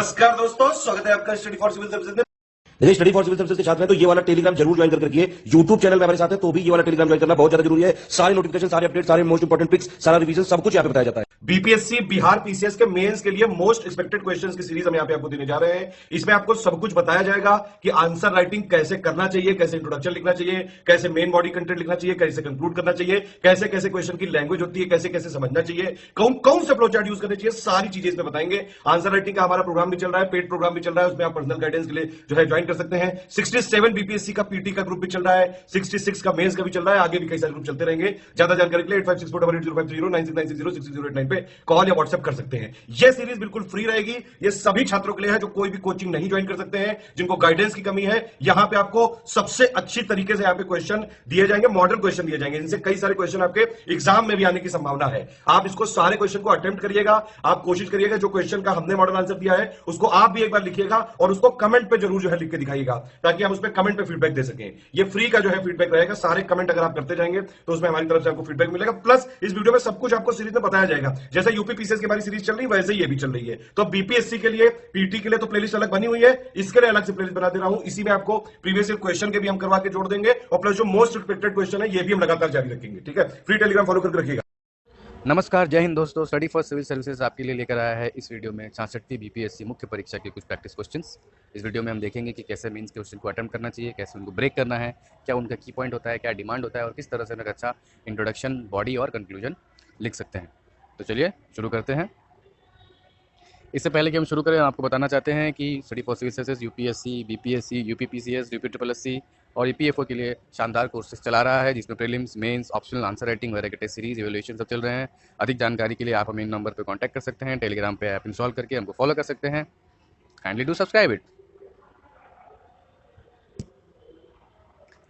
नमस्कार दोस्तों, स्वागत है आपका स्टडी फॉर सिविल सर्विसेज में। यदि स्टडी फॉर सिविल सर्विसेज के छात्र हैं तो ये वाला टेलीग्राम जरूर ज्वाइन करके रखिए। यूट्यूब चैनल में हमारे साथ है तो भी ये वाला टेलीग्राम ज्वाइन करना बहुत ज्यादा जरूरी है। सारे नोटिफिकेशन, सारे अपडेट, सारे मोस्ट इंपोर्टेंट ट्रिक्स, सारा रिवीजन सब कुछ यहाँ पे बताया जाता है। बीपीएससी बिहार पीसीएस के मेंस के लिए मोस्ट एक्सपेक्टेड क्वेश्चंस की सीरीज हम यहाँ पे आपको देने जा रहे हैं। इसमें आपको सब कुछ बताया जाएगा कि आंसर राइटिंग कैसे करना चाहिए, कैसे इंट्रोडक्शन लिखना चाहिए, कैसे मेन बॉडी कंटेंट लिखना चाहिए, कैसे कंक्लूड करना चाहिए, कैसे कैसे क्वेश्चन की लैंग्वेज होती है, कैसे कैसे समझना चाहिए, कौन कौन से फ्लोचार्ट यूज करने चाहिए, सारी चीजें इसमें बताएंगे। आंसर राइटिंग का हमारा प्रोग्राम भी चल रहा है, पेड प्रोग्राम भी चल रहा है, उसमें आप पर्सनल गाइडेंस के लिए जो है ज्वाइन कर सकते हैं। 67 बीपीएससी का पीटी का ग्रुप भी चल रहा है, 66 का मेंस का भी चल रहा है, आगे भी कई सारे ग्रुप चलते रहेंगे। ज्यादा जानकारी के लिए 8564880530 9696066089 पे कॉल या व्हाट्सएप कर सकते हैं। यह सीरीज बिल्कुल फ्री रहेगी। यह सभी छात्रों के लिए है जो कोई भी कोचिंग नहीं ज्वाइन कर सकते हैं, जिनको गाइडेंस की कमी है। यहां पे आपको सबसे अच्छी तरीके से यहां पे क्वेश्चन दिए जाएंगे, मॉडल क्वेश्चन दिए जाएंगे, जिनसे कई सारे क्वेश्चन आपके एग्जाम में भी आने की संभावना है। आप इसको सारे क्वेश्चन को अटेम्प्ट करिएगा, आप कोशिश करिएगा जो क्वेश्चन का हमने मॉडल आंसर दिया है उसको आप भी एक बार लिखिएगा और उसको कमेंट पे जरूर जो है लिख के दिखाइएगा, ताकि हम उस पर कमेंट पे फीडबैक दे सकें। ये फ्री का जो है फीडबैक रहेगा। सारे कमेंट अगर आप करते जाएंगे तो उसमें हमारी तरफ से आपको फीडबैक मिलेगा। प्लस इस वीडियो में सब कुछ आपको सीरीज में बताया जाएगा। जैसे यूपी पीसीएस की हमारी सीरीज चल रही है वैसे ही ये भी चल रही है। तो बीपीएससी के लिए, पीटी के लिए तो प्लेलिस्ट अलग बनी हुई है, इसके लिए अलग से प्लेलिस्ट बना दे रहा हूं। इसी में आपको प्रीवियस ईयर क्वेश्चन के भी हम करवा के जोड़ देंगे और प्लस जो मोस्ट एक्सपेक्टेड क्वेश्चन है ये भी हम लगातार जारी रखेंगे। ठीक है, फ्री टेलीग्राम फॉलो करके रखिएगा। नमस्कार, जय हिंद दोस्तों। स्टडी फॉर सिविल सर्विसेज आपके लिए लेकर आया है इस वीडियो में 66वीं बीपीएससी मुख्य परीक्षा के कुछ प्रैक्टिस क्वेश्चंस। इस वीडियो में हम देखेंगे कि कैसे मेंस के क्वेश्चन को अटेम्प्ट करना चाहिए, कैसे उनको ब्रेक करना है, क्या उनका की पॉइंट होता है, क्या डिमांड होता है और किस तरह से हम एक अच्छा इंट्रोडक्शन, बॉडी और कंक्लूजन लिख सकते हैं। तो चलिए शुरू करते हैं। इससे पहले कि हम शुरू करें, आपको बताना चाहते हैं कि study for civil services UPSC, BPSC, UPPCS, UPSC और ईपीएफओ के लिए शानदार कोर्सेज चला रहा है, जिसमें prelims, mains, optional, answer writing वगैरह के टेस्ट सीरीज, इवैल्यूएशन सब चल रहे हैं। अधिक जानकारी के लिए आप हमें इन नंबर पर कॉन्टैक्ट कर सकते हैं। टेलीग्राम पे ऐप इंस्टॉल करके हमको फॉलो कर सकते हैं। Kindly do subscribe it.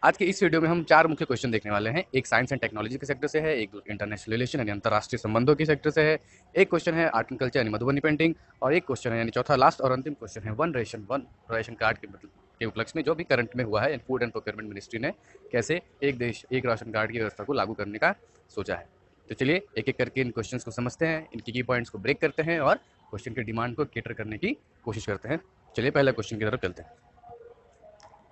आज के इस वीडियो में हम 4 मुख्य क्वेश्चन देखने वाले हैं। एक साइंस एंड टेक्नोलॉजी के सेक्टर से है, एक इंटरनेशनल रिलेशन यानी अंतर्राष्ट्रीय संबंधों के सेक्टर से है, एक क्वेश्चन है आर्ट एंड कल्चर यानी मधुबनी पेंटिंग और एक क्वेश्चन है यानी चौथा लास्ट और अंतिम क्वेश्चन है वन रेशन कार्ड के उपलक्ष्य में जो भी करंट में हुआ है। फूड एंड प्रोक्योरमेंट मिनिस्ट्री ने कैसे एक देश एक राशन कार्ड की व्यवस्था को लागू करने का सोचा है। तो चलिए एक एक करके इन क्वेश्चन को समझते हैं, इनकी की पॉइंट्स को ब्रेक करते हैं और क्वेश्चन की डिमांड को कैटर करने की कोशिश करते हैं। चलिए पहले क्वेश्चन की तरफ चलते हैं।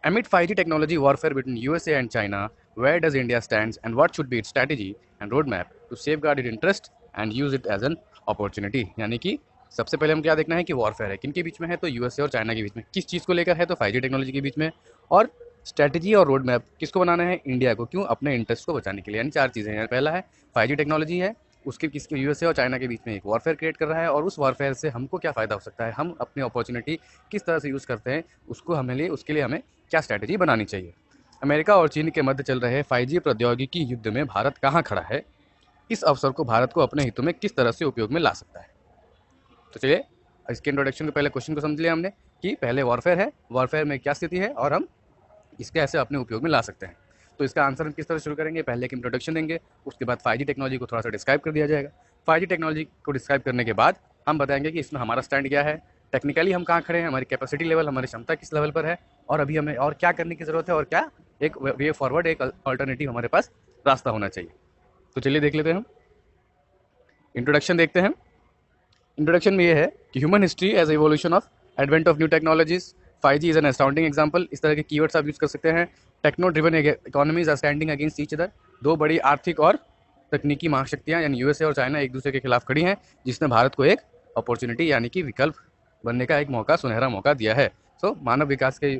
Amid 5G technology warfare between USA and China, where does India stand and what should be its strategy and roadmap to safeguard its interest and use it as an opportunity? यानी कि सबसे पहले हम क्या देखना है कि वॉरफेयर है किन के बीच में है, तो यूएसए और चाइना के बीच में। किस चीज़ को लेकर है, तो 5G टेक्नोलॉजी के बीच में। और स्ट्रैटेजी और रोड मैप किसको बनाना है, इंडिया को। क्यों, अपने इंटरेस्ट को बचाने के लिए। यानी 4 चीज़ें हैं। पहला है 5G टेक्नोलॉजी है, उसके किसके यूएसए और चाइना के बीच में एक वॉरफेयर क्रिएट कर रहा है और उस वॉरफेयर से हमको क्या फ़ायदा हो सकता है, हम अपनी अपॉर्चुनिटी किस तरह से यूज़ करते हैं, उसको उसके लिए हमें क्या स्ट्रैटेजी बनानी चाहिए। अमेरिका और चीन के मध्य चल रहे 5G प्रौद्योगिकी युद्ध में भारत कहाँ खड़ा है, इस अवसर को भारत को अपने हितों में किस तरह से उपयोग में ला सकता है। तो चलिए इसके इंट्रोडक्शन के पहले क्वेश्चन को समझ लिया हमने कि पहले वॉरफेयर है, वॉरफेयर में क्या स्थिति है और हम इसके ऐसे अपने उपयोग में ला सकते हैं। तो इसका आंसर हम किस तरह शुरू करेंगे, पहले एक इंट्रोडक्शन देंगे, उसके बाद 5G टेक्नोलॉजी को थोड़ा सा डिस्क्राइब कर दिया जाएगा। 5G टेक्नोलॉजी को डिस्क्राइब करने के बाद हम बताएंगे कि इसमें हमारा स्टैंड क्या है, टेक्निकली हम कहाँ खड़े हैं, हमारी कैपेसिटी लेवल, हमारी क्षमता किस लेवल पर है और अभी हमें और क्या करने की ज़रूरत है और क्या एक वे फॉरवर्ड, एक अल्टरनेटिव हमारे पास रास्ता होना चाहिए। तो चलिए देख लेते हैं हम। इंट्रोडक्शन देखते हैं। इंट्रोडक्शन में ये है कि human history as evolution of advent of new technologies, 5G is an astounding example. इस तरह के कीवर्ड्स आप यूज़ कर सकते हैं। Techno driven economies are standing against each other. 2 बड़ी आर्थिक और तकनीकी महाशक्तियाँ यानी यूएसए और चाइना एक दूसरे के खिलाफ खड़ी हैं, जिसने भारत को एक अपॉर्चुनिटी यानी कि विकल्प बनने का एक मौका, सुनहरा मौका दिया है। सो मानव विकास के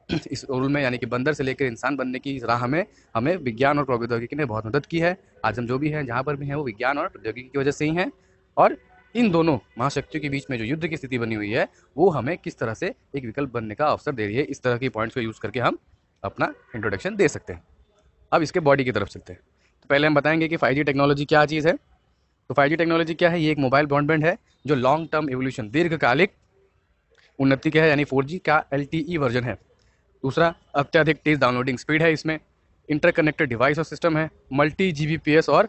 इस रूल में यानी कि बंदर से लेकर इंसान बनने की राह में हमें विज्ञान और प्रौद्योगिकी ने बहुत मदद की है। आज हम जो भी हैं, जहाँ पर भी हैं, वो विज्ञान और प्रौद्योगिकी की वजह से ही हैं। और इन दोनों महाशक्तियों के बीच में जो युद्ध की स्थिति बनी हुई है वो हमें किस तरह से एक विकल्प बनने का अवसर दे रही है। इस तरह की पॉइंट्स को यूज़ करके हम अपना इंट्रोडक्शन दे सकते हैं। अब इसके बॉडी की तरफ चलते हैं। तो पहले हम बताएंगे कि 5G टेक्नोलॉजी क्या चीज़ है। तो 5G टेक्नोलॉजी क्या है, ये एक मोबाइल ब्रॉडबैंड है जो लॉन्ग टर्म एवोल्यूशन, दीर्घकालिक उन्नति का है, यानी 4G का LTE वर्जन है। दूसरा, अत्यधिक तेज़ डाउनलोडिंग स्पीड है इसमें। इंटरकनेक्टेड डिवाइस और सिस्टम है। मल्टी GBPS और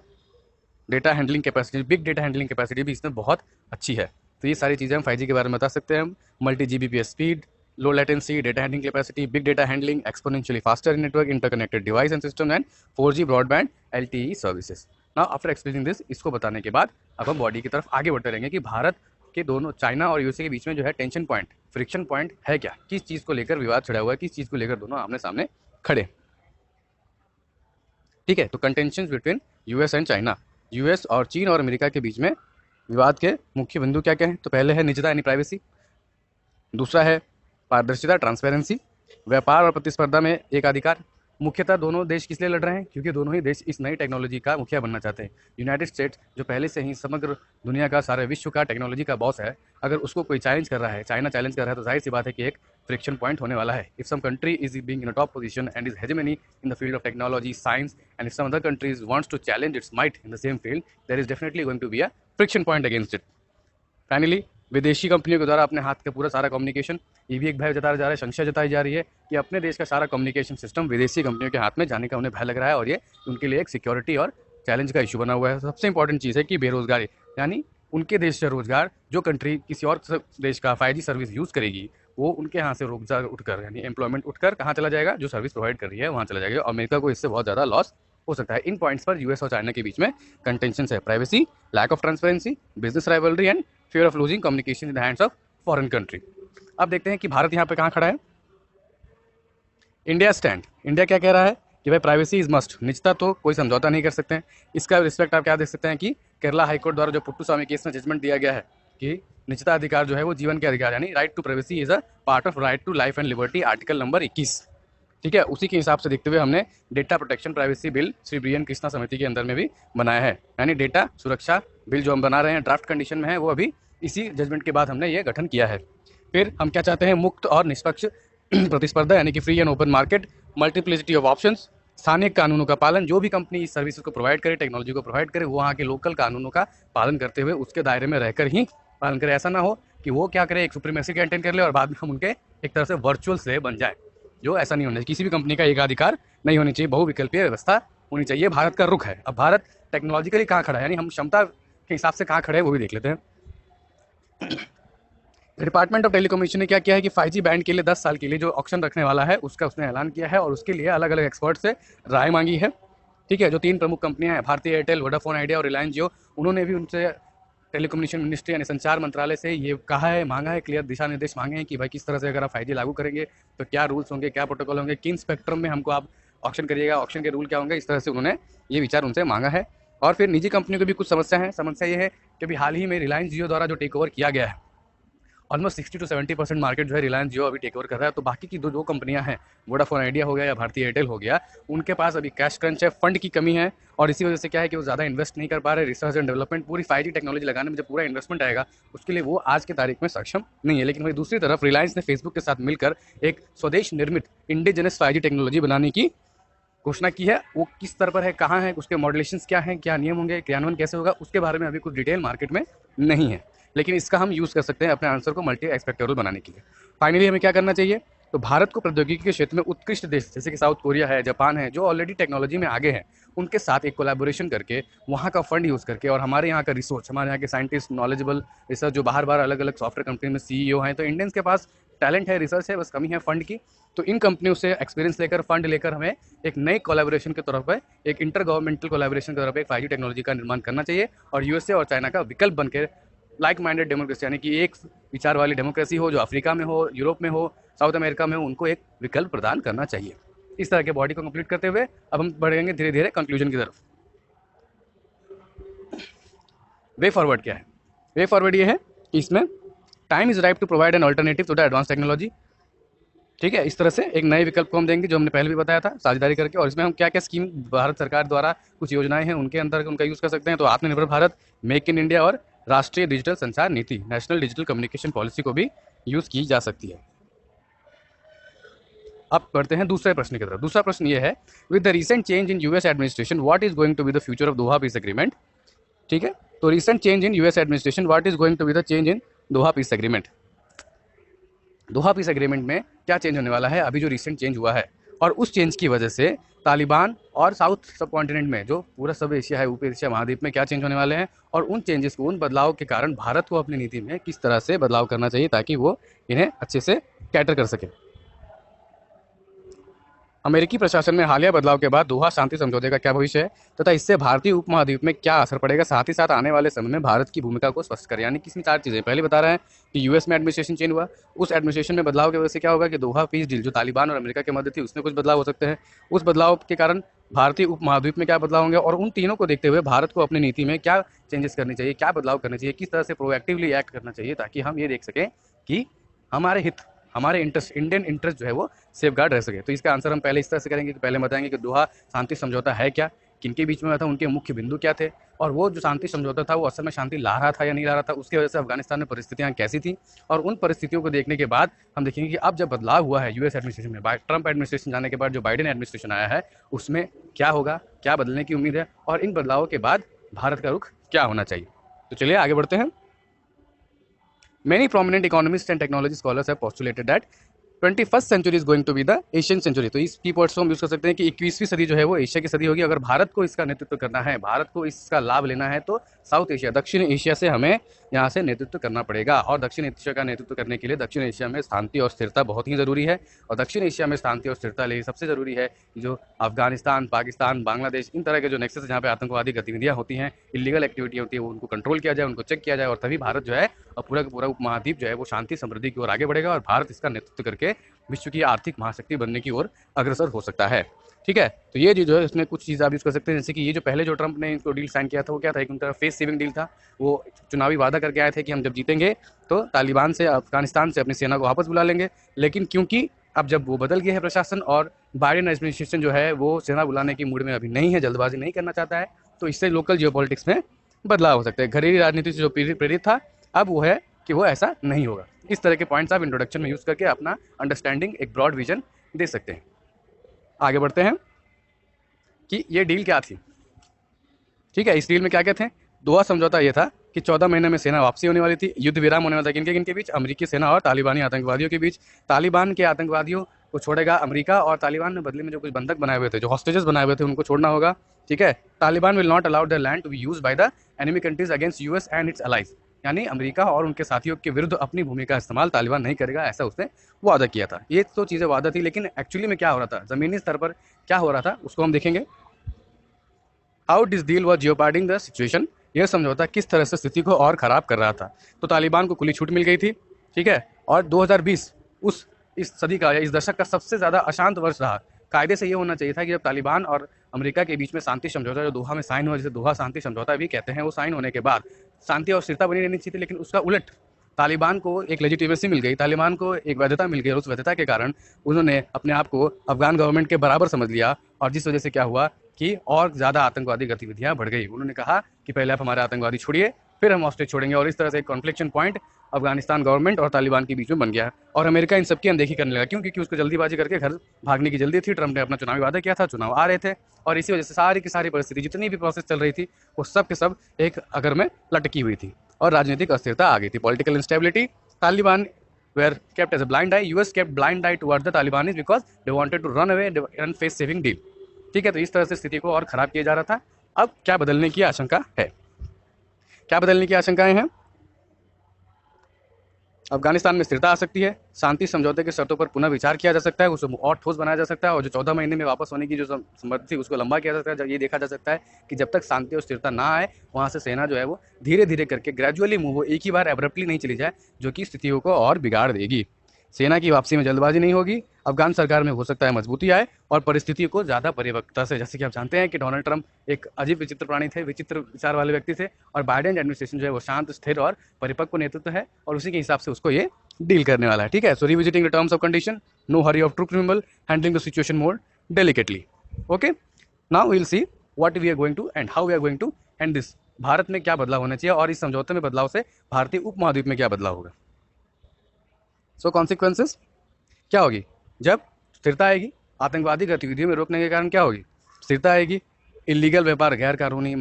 data handling capacity, big data handling capacity भी इसमें बहुत अच्छी है। तो ये सारी चीज़ें हम 5G के बारे में बता सकते हैं। हम multi GBPS speed, low latency, data handling capacity, big data handling, exponentially faster network, interconnected device and system and 4G broadband LTE services. Now after explaining this, इसको बताने के बाद अब हम बॉडी की तरफ आगे बढ़ते रहेंगे कि भारत कि दोनों चाइना और यूएसए के बीच में जो है टेंशन पॉइंट, फ्रिक्शन पॉइंट है क्या, किस चीज़ को लेकर विवाद छिड़ा हुआ है, किस चीज़ को लेकर दोनों आमने सामने खड़े। ठीक है, तो contention between US and China, US और चीन और अमेरिका के बीच में विवाद के मुख्य बिंदु क्या क्या हैं? तो पहले है निजता यानी प्राइवेसी, दूसरा है पारदर्शिता ट्रांसपेरेंसी, व्यापार और प्रतिस्पर्धा में एकाधिकार। मुख्यतः दोनों देश किस लिए लड़ रहे हैं? क्योंकि दोनों ही देश इस नई टेक्नोलॉजी का मुखिया बनना चाहते हैं। यूनाइटेड स्टेट्स जो पहले से ही समग्र दुनिया का, सारे विश्व का टेक्नोलॉजी का बॉस है, अगर उसको कोई चैलेंज कर रहा है, चाइना चैलेंज कर रहा है, तो जाहिर सी बात है कि एक फ्रिक्शन पॉइंट होने वाला है। If some country is being in a top position and is hegemony in the field of technology science and if some other countries wants to challenge its might in the same field, there is definitely going to be a friction point against it. Finally विदेशी कंपनियों के द्वारा अपने हाथ का पूरा सारा communication, ये भी एक भय जताया जा रहा है, संशय जताई जा रही है कि अपने देश का सारा कम्युनिकेशन सिस्टम विदेशी कंपनियों के हाथ में जाने का उन्हें भय लग रहा है, और ये उनके लिए एक सिक्योरिटी और चैलेंज का इशू बना हुआ है। सबसे इंपॉर्टेंट चीज़ है कि बेरोजगारी, यानी उनके देश से रोजगार, जो कंट्री किसी और देश का 5G सर्विस यूज़ करेगी, वो उनके यहाँ से रोजगार उठकर, यानी एम्प्लॉयमेंट उठकर कहाँ चला जाएगा? जो सर्विस प्रोवाइड कर रही है वहाँ चला जाएगा। अमेरिका को इससे बहुत ज़्यादा लॉस हो सकता है। इन पॉइंट्स पर यूएस और चाइना के बीच में कंटेंशन है, privacy, lack of transparency, business rivalry and fear of losing communication in the hands of foreign country. अब देखते हैं कि भारत यहाँ पे कहाँ खड़ा है। इंडिया स्टैंड, इंडिया क्या कह रहा है कि भाई प्राइवेसी इज मस्ट, निजता तो कोई समझौता नहीं कर सकते हैं। इसका रिस्पेक्ट आप क्या देख सकते हैं कि केरला हाईकोर्ट द्वारा जो पुट्टुस्वामी केस में जजमेंट दिया गया है कि निजता अधिकार जो है वो जीवन के अधिकार, यानी right to privacy is a part of right to life and liberty, article number 21। ठीक है, उसी के हिसाब से देखते हुए हमने data protection privacy bill Shri BN Krishna समिति के अंदर में भी बनाया है, यानी डेटा सुरक्षा बिल जो हम बना रहे हैं, ड्राफ्ट कंडीशन में है, वो अभी इसी जजमेंट के बाद हमने ये गठन किया है। फिर हम क्या चाहते हैं? मुक्त और निष्पक्ष प्रतिस्पर्धा, यानी कि free and open market, multiplicity of options, स्थानीय कानूनों का पालन। जो भी कंपनी इस सर्विसेज को प्रोवाइड करे, टेक्नोलॉजी को प्रोवाइड करे, वो वहाँ के लोकल कानूनों का पालन करते हुए उसके दायरे में रहकर ही पालन करे। ऐसा ना हो कि वो क्या करे, एक सुप्रीमेसी कैंटेन कर ले और बाद में हम उनके एक तरह से वर्चुअल स्लेव बन जाए, जो ऐसा नहीं होना चाहिए। किसी भी कंपनी का एकाधिकार नहीं होनी चाहिए, बहुविकल्पीय व्यवस्था होनी चाहिए। भारत का रुख है। अब भारत टेक्नोलॉजिकली कहाँ खड़ा है, यानी हम क्षमता के हिसाब से कहाँ खड़े हैं, वो भी देख लेते हैं। डिपार्टमेंट ऑफ टेलीकम्युनिकेशन ने क्या किया है कि 5G बैंड के लिए 10 साल के लिए जो ऑक्शन रखने वाला है उसका उसने ऐलान किया है, और उसके लिए अलग अलग एक्सपर्ट से राय मांगी है। ठीक है, जो 3 प्रमुख कंपनियां हैं, भारतीय एयरटेल, वोडाफोन आइडिया और रिलायंस जियो, उन्होंने भी उनसे टेलीकम्युनिकेशन मिनिस्ट्री यानी संचार मंत्रालय से ये कहा है, मांगा है, क्लियर दिशा निर्देश मांगे हैं कि भाई किस तरह से अगर आप 5G लागू करेंगे तो क्या रूल्स होंगे, क्या प्रोटोकॉल होंगे, किन स्पेक्ट्रम में हमको आप ऑक्शन करिएगा, ऑक्शन के रूल क्या होंगे, इस तरह से उन्होंने ये विचार उनसे मांगा है। और फिर निजी कंपनियों की भी कुछ समस्या है। समस्या ये है कि अभी हाल ही में रिलायंस जियो द्वारा जो टेक ओवर किया गया है, ऑलमोस्ट 60 to 70% मार्केट जो है रिलायंस जियो अभी टेक ओवर कर रहा है। तो बाकी की दो कंपनियां हैं, वोडाफोन आइडिया हो गया या भारतीय एयरटेल हो गया, उनके पास अभी कैश क्रंच है, फंड की कमी है, और इसी वजह से क्या है कि वो ज़्यादा इन्वेस्ट नहीं कर पा रहे। रिसर्च एंड डेवलपमेंट, पूरी 5G टेक्नोलॉजी लगाने में जब पूरा इन्वेस्टमेंट आएगा उसके लिए वो आज की तारीख में सक्षम नहीं है। लेकिन वही दूसरी तरफ रिलायंस ने फेसबुक के साथ मिलकर एक स्वदेश निर्मित इंडिजिनस 5G टेक्नोलॉजी बनाने की घोषणा की है। वो किस स्तर पर है, कहाँ है, उसके मॉडुलेशंस क्या हैं, क्या नियम होंगे, क्रियान्वयन कैसे होगा, उसके बारे में अभी कुछ डिटेल मार्केट में नहीं है, लेकिन इसका हम यूज़ कर सकते हैं अपने आंसर को मल्टी एक्सपेक्टेबल बनाने के लिए। फाइनली हमें क्या करना चाहिए? तो भारत को प्रौद्योगिकी के क्षेत्र में उत्कृष्ट देश जैसे कि साउथ कोरिया है, जापान है, जो ऑलरेडी टेक्नोलॉजी में आगे हैं, उनके साथ एक कोलैबोरेशन करके, वहाँ का फंड यूज़ करके, और हमारे यहाँ का रिसोर्स, हमारे यहाँ के साइंटिस्ट, नॉलेजेबल रिसर्च जो बाहर अलग अलग सॉफ्टवेयर कंपनी में CEO हैं, तो इंडियंस के पास टैलेंट है, रिसर्च है, बस कमी है फंड की। तो इन कंपनियों से एक्सपीरियंस लेकर, फंड लेकर हमें एक नए कोलैबोरेशन के तौर पर, एक इंटर गवर्नमेंटल कोलैबोरेशन के तौर पर एक 5G टेक्नोलॉजी का निर्माण करना चाहिए, और USA और चाइना का विकल्प बनकर लाइक माइंडेड डेमोक्रेसी, यानी कि एक विचार वाली डेमोक्रेसी हो, जो अफ्रीका में हो, यूरोप में हो, साउथ अमेरिका में हो, उनको एक विकल्प प्रदान करना चाहिए। इस तरह के बॉडी को कंप्लीट करते हुए अब हम बढ़ेंगे धीरे धीरे कंक्लूजन की तरफ। वे फॉरवर्ड क्या है? वे फॉरवर्ड ये है कि इसमें time is right to provide an alternative to the advance technology. ठीक है, इस तरह से एक नए विकल्प को हम देंगे, जो हमने पहले भी बताया था, साझेदारी करके। और इसमें हम क्या क्या स्कीम भारत सरकार द्वारा कुछ योजनाएं हैं उनके अंदर उनका यूज़ कर सकते हैं। तो आत्मनिर्भर भारत, मेक इन इंडिया और राष्ट्रीय डिजिटल संचार नीति, नेशनल डिजिटल कम्युनिकेशन पॉलिसी को भी यूज़ की जा सकती है। अब बढ़ते हैं दूसरे प्रश्न की तरफ। दूसरा प्रश्न ये है, with the recent change in US administration, what is going to be the future of Doha peace agreement? ठीक है, तो recent change in US administration, what is going to be the change in Doha peace agreement? Doha peace agreement में क्या change होने वाला है? अभी जो रिसेंट चेंज हुआ है, और उस चेंज की वजह से तालिबान और साउथ सब कॉन्टिनेंट में, जो पूरा सब एशिया है, ऊपर एशिया महाद्वीप में क्या चेंज होने वाले हैं, और उन चेंजेस को, उन बदलाव के कारण भारत को अपनी नीति में किस तरह से बदलाव करना चाहिए ताकि वो इन्हें अच्छे से कैटर कर सके। अमेरिकी प्रशासन में हालिया बदलाव के बाद दोहा शांति समझौते का क्या भविष्य है तथा इससे भारतीय उपमहाद्वीप में क्या असर पड़ेगा, साथ ही साथ आने वाले समय में भारत की भूमिका को स्पष्ट करें। यानी किसी 4 चीज़ें पहले बता रहे हैं कि यूएस में एडमिनिस्ट्रेशन चेंज हुआ, उस एडमिनिस्ट्रेशन में बदलाव की वजह से क्या होगा कि दोहा पीस डील जो तालिबान और अमेरिका के मध्य थी उसमें कुछ बदलाव हो सकते हैं। उस बदलाव के कारण भारतीय उपमहाद्वीप में क्या बदलाव होंगे और उन तीनों को देखते हुए भारत को अपनी नीति में क्या चेंजेस करनी चाहिए, क्या बदलाव करने चाहिए, किस तरह से प्रोएक्टिवली एक्ट करना चाहिए ताकि हम ये देख सकें कि हमारे हित, हमारे इंटरेस्ट, इंडियन इंटरेस्ट जो है वो सेफ गार्ड रह सके। तो इसका आंसर हम पहले इस तरह से करेंगे कि पहले बताएंगे कि दोहा शांति समझौता है क्या, किनके बीच में हुआ था, उनके मुख्य बिंदु क्या थे और वो जो शांति समझौता था वो असल में शांति ला रहा था या नहीं ला रहा था, उसकी वजह से अफगानिस्तान में परिस्थितियाँ कैसी थी। और उन परिस्थितियों को देखने के बाद हम देखेंगे कि अब जब बदलाव हुआ है यूएस एडमिनिस्ट्रेशन में, ट्रंप एडमिनिस्ट्रेशन जाने के बाद जो बाइडेन एडमिनिस्ट्रेशन आया है उसमें क्या होगा, क्या बदलने की उम्मीद है और इन बदलावों के बाद भारत का रुख क्या होना चाहिए। तो चलिए आगे बढ़ते हैं। Many prominent economists and technology scholars have postulated that 21st century is going to be the Asian century। तो इस कीवर्ड्स को हम यूज कर सकते हैं कि 21वीं सदी जो है वो एशिया की सदी होगी। अगर भारत को इसका नेतृत्व करना है, भारत को इसका लाभ लेना है तो साउथ एशिया, दक्षिण एशिया से हमें यहाँ से नेतृत्व करना पड़ेगा। और दक्षिण एशिया का नेतृत्व करने के लिए दक्षिण एशिया में शांति और स्थिरता बहुत ही ज़रूरी है। और दक्षिण एशिया में शांति और स्थिरता लिए सबसे ज़रूरी है जो अफगानिस्तान, पाकिस्तान, बांग्लादेश, इन तरह के जो नेक्सस जहाँ पे आतंकवादी गतिविधियाँ होती हैं, इलीगल एक्टिविटी होती है, उनको कंट्रोल किया जाए, उनको चेक किया जाए और तभी भारत जो है पूरा का पूरा उपमहाद्वीप जो है वो शांति समृद्धि की ओर आगे बढ़ेगा और भारत इसका नेतृत्व करके विश्व की आर्थिक महाशक्ति बनने की ओर अग्रसर हो सकता है। ठीक है, तो ये जो है इसमें कुछ चीज़ आप यूज़ कर सकते हैं, जैसे कि ये जो पहले जो ट्रंप ने इनको डील साइन किया था वो क्या था, एक उनका फेस सेविंग डील था। वो चुनावी वादा करके आए थे कि हम जब जीतेंगे तो तालिबान से, अफगानिस्तान से अपनी सेना को वापस बुला लेंगे। लेकिन क्योंकि अब जब वो बदल गया है प्रशासन और बाइडेन एडमिनिस्ट्रेशन जो है वो सेना बुलाने की मूड में अभी नहीं है, जल्दबाजी नहीं करना चाहता है, तो इससे लोकल जियोपॉलिटिक्स में बदलाव हो सकते हैं। घरेलू राजनीति से जो प्रेरित था अब वो है कि वो ऐसा नहीं होगा। इस तरह के पॉइंट्स आप इंट्रोडक्शन में यूज़ करके अपना अंडरस्टैंडिंग, एक ब्रॉड विजन दे सकते हैं। आगे बढ़ते हैं कि ये डील क्या थी। ठीक है, इस डील में क्या क्या थे। दोहा समझौता ये था कि 14 महीने में सेना वापसी होने वाली थी, युद्ध विराम होने वाला था किनके बीच, अमेरिकी सेना और तालिबानी आतंकवादियों के बीच। तालिबान के आतंकवादियों को छोड़ेगा अमेरिका और तालिबान ने बदले में जो कुछ बंधक बनाए हुए थे, जो हॉस्टेजेस बनाए हुए थे, उनको छोड़ना होगा। ठीक है, Taliban will not allowed the land to be used by the enemy countries against US and its allies. यानी अमेरिका और उनके साथियों के विरुद्ध अपनी भूमि का इस्तेमाल तालिबान नहीं करेगा, ऐसा उसने वादा किया था। ये तो चीज़ें वादा थी, लेकिन एक्चुअली में क्या हो रहा था, ज़मीनी स्तर पर क्या हो रहा था उसको हम देखेंगे। How this deal was jeopardizing the situation. यह समझौता किस तरह से स्थिति को और ख़राब कर रहा था। तो तालिबान को खुली छूट मिल गई थी। ठीक है, और 2020 इस सदी का या इस दशक का सबसे ज़्यादा अशांत वर्ष रहा। कायदे से ये होना चाहिए था कि जब तालिबान और अमेरिका के बीच में शांति समझौता जो दोहा में साइन हुआ, जिसे दोहा शांति समझौता भी कहते हैं, वो साइन होने के बाद शांति और स्थिरता बनी रहनी चाहिए थी। लेकिन उसका उलट, तालिबान को एक लेजिटिमेसी मिल गई, तालिबान को एक वैधता मिल गई और उस वैधता के कारण उन्होंने अपने आप को अफगान गवर्नमेंट के बराबर समझ लिया और जिस वजह से क्या हुआ कि और ज़्यादा आतंकवादी गतिविधियाँ बढ़ गई। उन्होंने कहा कि पहले आप हमारे आतंकवादी छोड़िए, फिर हम हॉस्टेज छोड़ेंगे और इस तरह से एक कॉन्फ्लिक्शन पॉइंट अफगानिस्तान गवर्नमेंट और तालिबान के बीच में बन गया। और अमेरिका इन सबकी अनदेखी करने लगा। क्यों? क्योंकि उसको जल्दीबाजी करके घर भागने की जल्दी थी। ट्रंप ने अपना चुनावी वादा किया था, चुनाव आ रहे थे और इसी वजह से सारी की सारी परिस्थिति, जितनी भी प्रोसेस चल रही थी, वो सब के सब एक अगर में लटकी हुई थी और राजनीतिक अस्थिरता आ गई थी, political instability. Taliban were kept as a blind eye. US kept blind eye towards the Talibanis because they wanted to run away and face saving deal. ठीक है, तो इस तरह से स्थिति को और ख़राब किया जा रहा था। अब क्या बदलने की आशंका है? क्या बदलने की आशंकाएं हैं? अफगानिस्तान में स्थिरता आ सकती है, शांति समझौते के शर्तों पर पुनः विचार किया जा सकता है, उसे और ठोस बनाया जा सकता है और जो 14 महीने में वापस होने की जो सम्मति थी उसको लंबा किया जा सकता है। ये देखा जा सकता है कि जब तक शांति और स्थिरता ना आए वहाँ से सेना जो है वो धीरे धीरे करके ग्रेजुअली मूव हो, एक ही बार एब्रप्टली नहीं चली जाए, जो कि स्थितियों को और बिगाड़ देगी। सेना की वापसी में जल्दबाजी नहीं होगी, अफगान सरकार में हो सकता है मजबूती आए और परिस्थिति को ज़्यादा परिपक्वता से, जैसे कि आप जानते हैं कि डोनाल्ड ट्रंप एक अजीब विचित्र प्राणी थे, विचित्र विचार वाले व्यक्ति थे और बाइडेन एडमिनिस्ट्रेशन जो है वो शांत, स्थिर और परिपक्व नेतृत्व है और उसी के हिसाब से उसको ये डील करने वाला है। ठीक है, so revisiting the terms of condition, no hurry of troop removal, handling the situation more delicately. Okay, now we will see what we are going to and how we are going to end this. Bharat में क्या बदलाव होना चाहिए और इस समझौते में बदलाव से भारतीय उपमहाद्वीप में क्या बदलाव होगा। सो कॉन्सिक्वेंसेस क्या होगी? जब स्थिरता आएगी, आतंकवादी गतिविधियों में रोकने के कारण क्या होगी? स्थिरता आएगी। इलीगल व्यापार, गैर कानूनी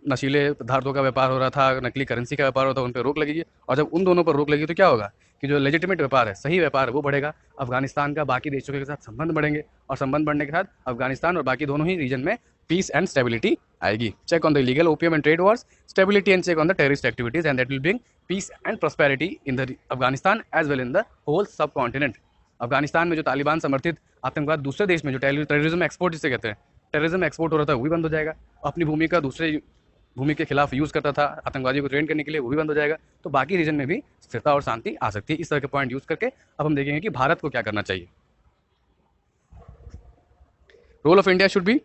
नशीले पदार्थों का व्यापार हो रहा था, नकली करेंसी का व्यापार होता है, उन पर रोक लगेगी और जब उन दोनों पर रोक लगेगी तो क्या होगा कि जो लेजिटिमेट व्यापार है, सही व्यापार है, वो बढ़ेगा। अफगानिस्तान का बाकी देशों के साथ संबंध बढ़ेंगे और संबंध बढ़ने के साथ अफगानिस्तान और बाकी दोनों ही रीजन में पीस एंड स्टेबिलिटी आएगी। Check on the illegal opium and trade wars, stability and check on the terrorist activities and that will bring peace and prosperity in the Afghanistan as well in the whole subcontinent. Afghanistan में जो तालिबान समर्थित आतंकवाद दूसरे देश में जो terrorism export जिसे कहते हैं, टेररिज्म एक्सपोर्ट हो रहा था वो भी बंद हो जाएगा। अपनी भूमि का दूसरे भूमि के खिलाफ यूज़ करता था आतंकवादियों को ट्रेन करने के लिए, वो भी बंद हो जाएगा। तो बाकी रीजन में भी स्थिरता और शांति आ सकती है। इस तरह के पॉइंट यूज़ करके अब हम देखेंगे कि भारत को क्या करना चाहिए। Role of India should be,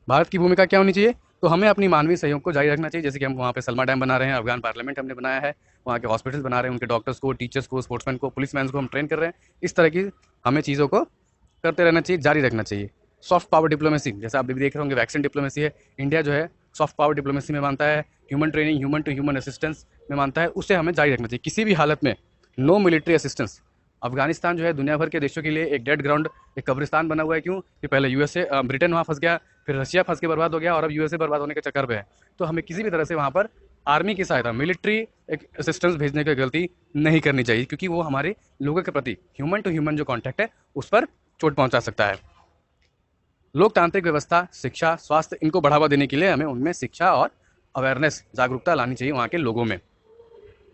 Bharat की भूमिका क्या होनी चाहिए? तो हमें अपनी मानवीय सहयोग को जारी रखना चाहिए। जैसे कि हम वहाँ पे सलमा डैम बना रहे हैं, अफगान पार्लियामेंट हमने बनाया है, वहाँ के हॉस्पिटल्स बना रहे हैं, उनके डॉक्टर्स को, टीचर्स को, स्पोर्ट्समैन को, पुलिसमैन को हम ट्रेन कर रहे हैं। इस तरह की हमें चीज़ों को करते रहना चाहिए, जारी रखना चाहिए। सॉफ्ट पावर डिप्लोमेसी, जैसे आप भी देख रहे होंगे वैक्सीन डिप्लोमेसी है, इंडिया जो है सॉफ्ट पावर डिप्लोमेसी में मानता है, human training, human to human assistance में मानता है, उसे हमें जारी रखना चाहिए किसी भी हालत में। No military assistance. अफगानिस्तान जो है दुनिया भर के देशों के लिए एक डेड ग्राउंड, एक कब्रिस्तान बना हुआ है। क्यों? कि पहले यूएसए, ब्रिटेन वहाँ फंस गया, फिर रशिया फंस के बर्बाद हो गया, और अब यूएसए बर्बाद होने के चक्कर पे है। तो हमें किसी भी तरह से वहाँ पर आर्मी की सहायता, मिलिट्री एक असिस्टेंस भेजने की गलती नहीं करनी चाहिए, क्योंकि वो हमारे लोगों के प्रति ह्यूमन टू ह्यूमन जो कॉन्टैक्ट है उस पर चोट पहुँचा सकता है। लोकतांत्रिक व्यवस्था, शिक्षा, स्वास्थ्य, इनको बढ़ावा देने के लिए हमें उनमें शिक्षा और अवेयरनेस, जागरूकता लानी चाहिए वहाँ के लोगों में।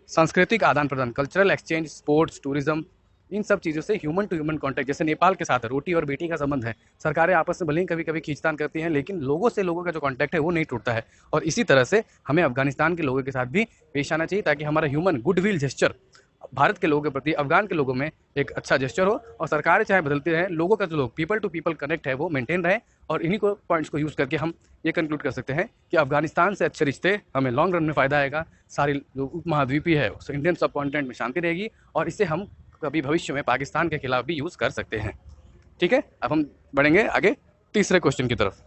सांस्कृतिक आदान प्रदान, कल्चरल एक्सचेंज, स्पोर्ट्स, टूरिज्म, इन सब चीज़ों से ह्यूमन टू ह्यूमन कॉन्टैक्ट, जैसे नेपाल के साथ रोटी और बेटी का संबंध है। सरकारें आपस में भले ही कभी कभी खींचतान करती हैं, लेकिन लोगों से लोगों का जो कॉन्टैक्ट है वो नहीं टूटता है। और इसी तरह से हमें अफगानिस्तान के लोगों के साथ भी पेश आना चाहिए, ताकि हमारा ह्यूमन गुडविल जेस्चर भारत के लोगों के प्रति अफगान के लोगों में एक अच्छा जेस्चर हो, और सरकारें चाहे बदलती रहें, लोगों का जो लोग पीपल टू पीपल कनेक्ट है वो मेंटेन रहे। और इन्हीं को पॉइंट्स को यूज़ करके हम ये कंक्लूड कर सकते हैं कि अफगानिस्तान से अच्छे रिश्ते हमें लॉन्ग रन में फ़ायदा आएगा, सारी जो उपमहाद्वीपीय है उस इंडियन सब कॉन्टिनेंट में शांति रहेगी, और इससे हम कभी भविष्य में पाकिस्तान के खिलाफ भी यूज़ कर सकते हैं। ठीक है, अब हम बढ़ेंगे आगे तीसरे क्वेश्चन की तरफ।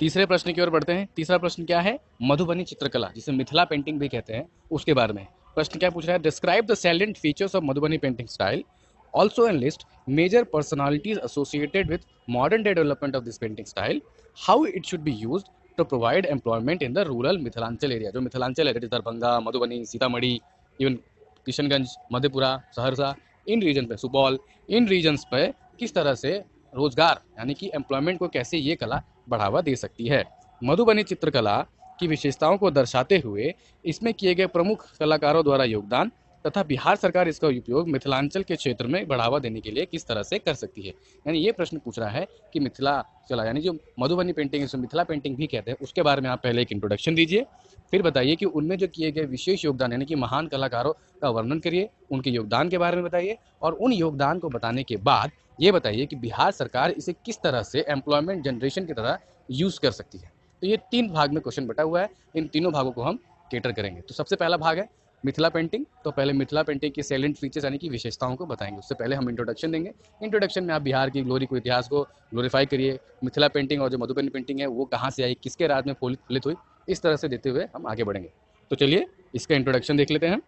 तीसरे प्रश्न की ओर बढ़ते हैं। तीसरा प्रश्न क्या है? मधुबनी चित्रकला, जिसे मिथिला पेंटिंग भी कहते हैं, उसके बारे में प्रश्न क्या पूछ रहा है? Describe the salient features of Madhubani painting style, also enlist major personalities associated with modern day development of this painting style, how it should be used to provide employment in the rural Mithilanchal area. जो मिथिलांचल है, Darbhanga, Madhubani, Sitamarhi, even Kishanganj, Madhepura, Saharsa, in region पे, सुपौल, इन regions पे किस तरह से रोजगार यानी कि एम्प्लॉयमेंट को कैसे ये कला बढ़ावा दे सकती है। मधुबनी चित्रकला की विशेषताओं को दर्शाते हुए इसमें किए गए प्रमुख कलाकारों द्वारा योगदान तथा बिहार सरकार इसका उपयोग मिथिलांचल के क्षेत्र में बढ़ावा देने के लिए किस तरह से कर सकती है। यानी ये प्रश्न पूछ रहा है कि मिथिला कला यानी जो मधुबनी पेंटिंग है, मिथिला पेंटिंग भी कहते हैं, उसके बारे में आप पहले एक इंट्रोडक्शन दीजिए, फिर बताइए कि उनमें जो किए गए विशेष योगदान यानी कि महान कलाकारों का वर्णन करिए, उनके योगदान के बारे में बताइए, और उन योगदान को बताने के बाद ये बताइए कि बिहार सरकार इसे किस तरह से एम्प्लॉयमेंट जनरेशन की तरह यूज़ कर सकती है। तो ये 3 भाग में क्वेश्चन बटा हुआ है, इन तीनों भागों को हम कैटर करेंगे। तो सबसे पहला भाग है मिथिला पेंटिंग। तो पहले मिथिला पेंटिंग के सैलेंट फीचर्स यानी कि विशेषताओं को बताएंगे। उससे पहले हम इंट्रोडक्शन देंगे। इंट्रोडक्शन में आप बिहार की ग्लोरी को, इतिहास को ग्लोरीफाई करिए, मिथिला पेंटिंग और जो मधुबनी पेंटिंग है वो कहाँ से आई, किसके राज में फलित हुई, इस तरह से देते हुए हम आगे बढ़ेंगे। तो चलिए इसका इंट्रोडक्शन देख लेते हैं।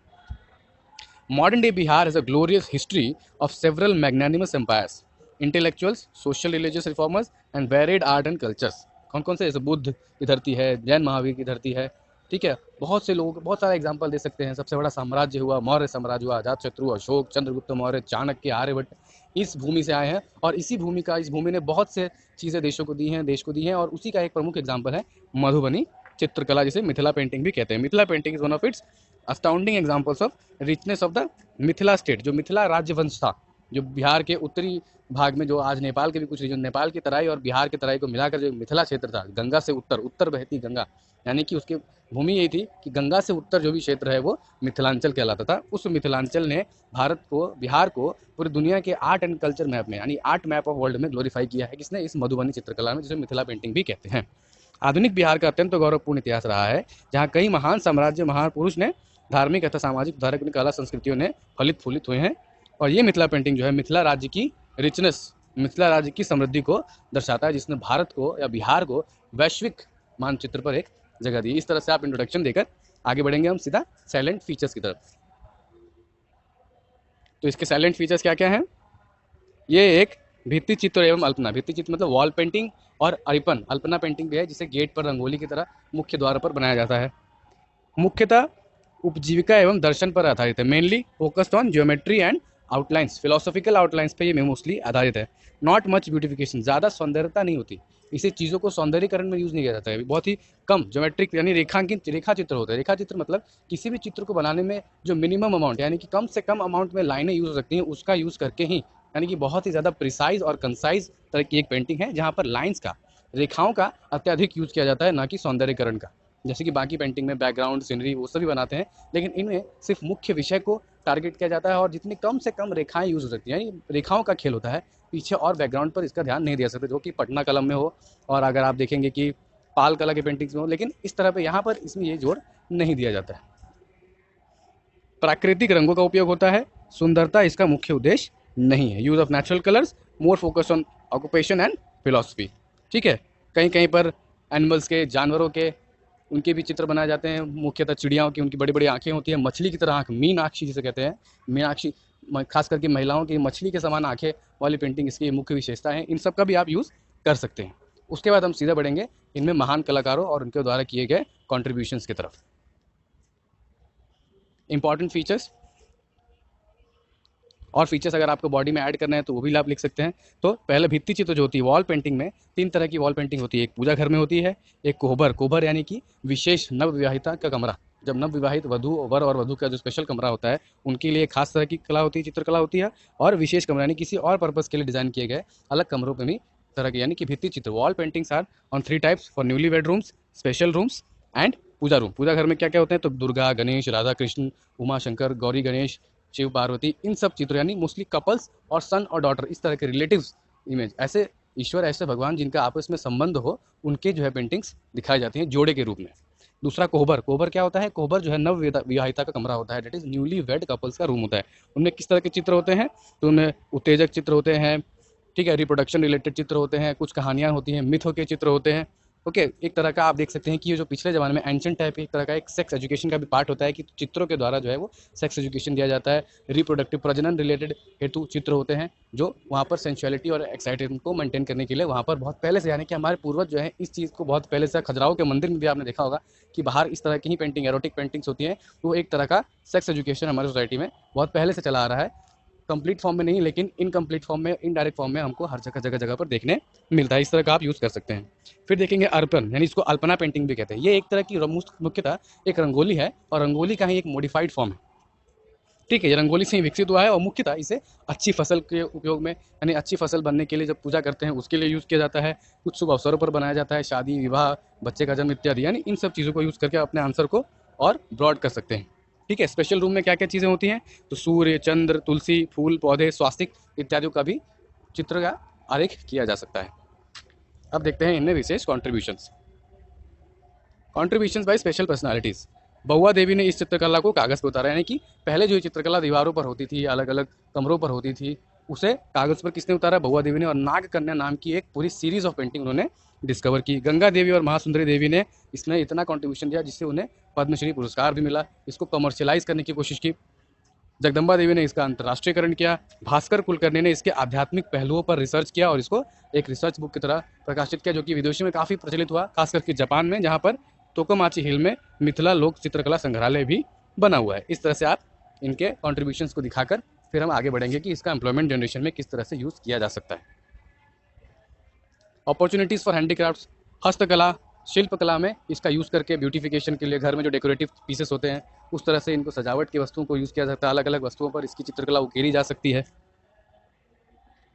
Modern day Bihar has a glorious history of several magnanimous empires, intellectuals, social religious reformers and varied art and cultures। कौन कौन से? जैसे बुद्ध की धरती है, जैन महावीर की धरती है, ठीक है, बहुत से लोग बहुत सारे एग्जाम्पल दे सकते हैं। सबसे बड़ा साम्राज्य हुआ मौर्य साम्राज्य हुआ, अजातशत्रु, अशोक, चंद्रगुप्त मौर्य, चाणक्य, आर्यभट्ट, इस भूमि से आए हैं, और इस भूमि ने बहुत से चीज़ें देशों को दी हैं, देश को दी हैं, और उसी का एक प्रमुख एग्जाम्पल है मधुबनी चित्रकला, जिसे मिथिला पेंटिंग भी कहते हैं। Mithila painting is one of its astounding examples of richness of the Mithila state. जो मिथिला राज्यवंश था, जो बिहार के उत्तरी भाग में, जो आज नेपाल के भी कुछ रीजन, नेपाल की तराई और बिहार की तराई को मिलाकर जो मिथिला क्षेत्र था, गंगा से उत्तर बहती गंगा, यानी कि उसकी भूमि यही थी कि गंगा से उत्तर जो भी क्षेत्र है वो मिथिलांचल कहलाता था। उस मिथिलांचल ने भारत को, बिहार को पूरी दुनिया के आर्ट एंड कल्चर मैप में यानी आर्ट मैप ऑफ वर्ल्ड में ग्लोरीफाई किया है। किसने? इस मधुबनी चित्रकला में, जिसे मिथिला पेंटिंग भी कहते हैं। आधुनिक बिहार का अत्यंत गौरवपूर्ण इतिहास रहा है, जहाँ कई महान साम्राज्य, महापुरुष ने, धार्मिक तथा सामाजिक उद्धारक कला संस्कृतियों ने फलित फूलित हुए हैं। और ये मिथिला पेंटिंग जो है मिथिला राज्य की रिचनेस, मिथिला राज्य की समृद्धि को दर्शाता है, जिसने भारत को या बिहार को वैश्विक मानचित्र पर एक जगह दी। इस तरह से आप इंट्रोडक्शन देकर आगे बढ़ेंगे हम सीधा साइलेंट फीचर्स की तरफ। तो इसके साइलेंट फीचर्स क्या क्या हैं? ये एक भित्ति चित्र एवं अल्पना, भित्ति चित्र मतलब वॉल पेंटिंग, और अल्पना पेंटिंग भी है, जिसे गेट पर रंगोली की तरह मुख्य द्वार पर बनाया जाता है। मुख्यतः उपजीविका एवं दर्शन पर आधारित है, mainly focused on geometry and outlines, philosophical outlines पे ये मोस्टली आधारित है। नॉट मच ब्यूटिफिकेशन, ज़्यादा सौंदर्यता नहीं होती, इसे चीज़ों को सौंदर्यीकरण में यूज़ नहीं किया जाता है। बहुत ही कम ज्योमेट्रिक यानी रेखांकित रेखा चित्र होता है। रेखा चित्र मतलब किसी भी चित्र को बनाने में जो मिनिमम अमाउंट यानी कि कम से कम अमाउंट में लाइनें यूज़ हो सकती हैं, उसका यूज़ करके ही, यानी कि बहुत ही ज़्यादा प्रिसाइज और कंसाइज तरह की एक पेंटिंग है, जहाँ पर लाइन्स का, रेखाओं का अत्यधिक यूज़ किया जाता है, ना कि सौंदर्यीकरण का। जैसे कि बाकी पेंटिंग में बैकग्राउंड, सीनरी वो सभी बनाते हैं, लेकिन इनमें सिर्फ मुख्य विषय को टारगेट किया जाता है और जितनी कम से कम रेखाएं यूज़ हो सकती हैं, यानी रेखाओं का खेल होता है। पीछे और बैकग्राउंड पर इसका ध्यान नहीं दिया सकते, जो कि पटना कलम में हो और अगर आप देखेंगे कि पाल कला के पेंटिंग्स में हो, लेकिन इस तरह पे यहाँ पर इसमें ये जोर नहीं दिया जाता है। प्राकृतिक रंगों का उपयोग होता है, सुंदरता इसका मुख्य उद्देश्य नहीं है। Use of natural colours, more focus on occupation and philosophy. ठीक है, कहीं कहीं पर एनिमल्स के, जानवरों के, उनके भी चित्र बनाए जाते हैं, मुख्यतः चिड़ियाओं की, उनकी बड़ी बड़ी आंखें होती हैं, मछली की तरह आंख, मीनाक्षी जिसे कहते हैं, मीनाक्षी, खास करके महिलाओं की मछली के समान आंखें वाली पेंटिंग इसकी मुख्य विशेषता है। इन सब का भी आप यूज़ कर सकते हैं। उसके बाद हम सीधा बढ़ेंगे इनमें महान कलाकारों और उनके द्वारा किए गए कॉन्ट्रीब्यूशंस की तरफ। इंपॉर्टेंट फीचर्स और फीचर्स अगर आपको बॉडी में ऐड करना है तो वो भी आप लिख सकते हैं। तो पहले भित्ति चित्र जो होती है वॉल पेंटिंग में, 3 तरह की वॉल पेंटिंग होती है। एक पूजा घर में होती है, एक कोहबर, कोहबर यानी कि विशेष नव विवाहिता का कमरा, जब नव विवाहित वधु, वर और वधु का जो स्पेशल कमरा होता है उनके लिए खास तरह की कला होती है, चित्रकला होती है। और विशेष कमरा यानी किसी और पर्पज़ के लिए डिजाइन किए गए अलग कमरों में भी तरह के, यानी कि भित्ति चित्र। Wall paintings are on 3 types, for newly wed rooms, special rooms and puja room. पूजा घर में क्या क्या होते हैं, तो दुर्गा, गणेश, राधा कृष्ण, उमा शंकर, गौरी गणेश, शिव पार्वती, इन सब चित्र, यानी मोस्टली कपल्स और सन और डॉटर, इस तरह के रिलेटिव्स इमेज, ऐसे ईश्वर, ऐसे भगवान जिनका आपस में संबंध हो, उनके जो है पेंटिंग्स दिखाई जाती हैं जोड़े के रूप में। दूसरा कोहबर, कोहबर क्या होता है, कोहबर जो है नव विवाहिता का कमरा होता है, that is newly wed couples का रूम होता है। उनमें किस तरह के चित्र होते हैं, तो उनमें उत्तेजक चित्र होते हैं, ठीक है, रिप्रोडक्शन रिलेटेड चित्र होते हैं, कुछ कहानियाँ होती हैं, मिथों के चित्र होते हैं। ओके, एक तरह का आप देख सकते हैं कि ये जो पिछले ज़माने में एंशिएंट टाइप एक तरह का एक सेक्स एजुकेशन का भी पार्ट होता है कि चित्रों के द्वारा जो है वो सेक्स एजुकेशन दिया जाता है। रिप्रोडक्टिव, प्रजनन रिलेटेड हेतु चित्र होते हैं, जो वहाँ पर सेंसुअलिटी और एक्साइटेशन को मेंटेन करने के लिए वहाँ पर बहुत पहले से, यानी कि हमारे पूर्वज जो है इस चीज़ को बहुत पहले से, खजुराहो के मंदिर में भी आपने देखा होगा कि बाहर इस तरह की ही पेंटिंग, एरोटिक पेंटिंग्स होती हैं। तो एक तरह का सेक्स एजुकेशन हमारी सोसाइटी में बहुत पहले से चला आ रहा है, कंप्लीट फॉर्म में नहीं, लेकिन इनकम्प्लीट फॉर्म में, इनडायरेक्ट फॉर्म में हमको हर जगह जगह जगह पर देखने मिलता है। इस तरह का आप यूज़ कर सकते हैं। फिर देखेंगे अर्पण, यानी इसको अल्पना पेंटिंग भी कहते हैं। ये एक तरह की मुख्यतः एक रंगोली है और रंगोली का ही एक मॉडिफाइड फॉर्म है। ठीक है, ये रंगोली से ही विकसित हुआ है और मुख्यतः इसे अच्छी फसल के उपयोग में, यानी अच्छी फसल बनने के लिए जब पूजा करते हैं उसके लिए यूज़ किया जाता है। कुछ शुभ अवसरों पर बनाया जाता है, शादी, विवाह, बच्चे का जन्म इत्यादि, यानी इन सब चीज़ों को यूज़ करके अपने आंसर को और ब्रॉड कर सकते हैं। ठीक है, स्पेशल रूम में क्या क्या चीज़ें होती हैं, तो सूर्य, चंद्र, तुलसी, फूल, पौधे, स्वास्तिक इत्यादि का भी चित्र का आरेख किया जा सकता है। अब देखते हैं इनमें विशेष contributions. Contributions by special personalities. Baua Devi ने इस चित्रकला को कागज़ पर उतारा, यानी कि पहले जो ये चित्रकला दीवारों पर होती थी, अलग अलग कमरों पर होती थी, उसे कागज़ पर किसने उतारा, बउआ देवी ने। और नाग कन्या नाम की एक पूरी सीरीज़ ऑफ पेंटिंग उन्होंने डिस्कवर की। गंगा देवी और महासुंदरी देवी ने इसमें इतना कॉन्ट्रीब्यूशन दिया जिससे उन्हें पद्मश्री पुरस्कार भी मिला। इसको कमर्शियलाइज़ करने की कोशिश की। जगदम्बा देवी ने इसका अंतर्राष्ट्रीयकरण किया। भास्कर कुलकर्णी ने इसके आध्यात्मिक पहलुओं पर रिसर्च किया और इसको एक रिसर्च बुक की तरह प्रकाशित किया, जो कि विदेशों में काफ़ी प्रचलित हुआ, खास करके जापान में, जहाँ पर तोकोमाची हिल में मिथिला लोक चित्रकला संग्रहालय भी बना हुआ है। इस तरह से आप इनके कॉन्ट्रीब्यूशंस को दिखाकर फिर हम आगे बढ़ेंगे कि इसका एम्प्लॉयमेंट जनरेशन में किस तरह से यूज़ किया जा सकता है। अपॉर्चुनिटीज़ फॉर हैंडीक्राफ्ट्स, हस्तकला, शिल्पकला में इसका यूज़ करके ब्यूटिफिकेशन के लिए घर में जो डेकोरेटिव पीसेस होते हैं उस तरह से इनको सजावट की वस्तुओं को यूज़ किया जाता है। अलग अलग वस्तुओं पर इसकी चित्रकला उकेरी जा सकती है।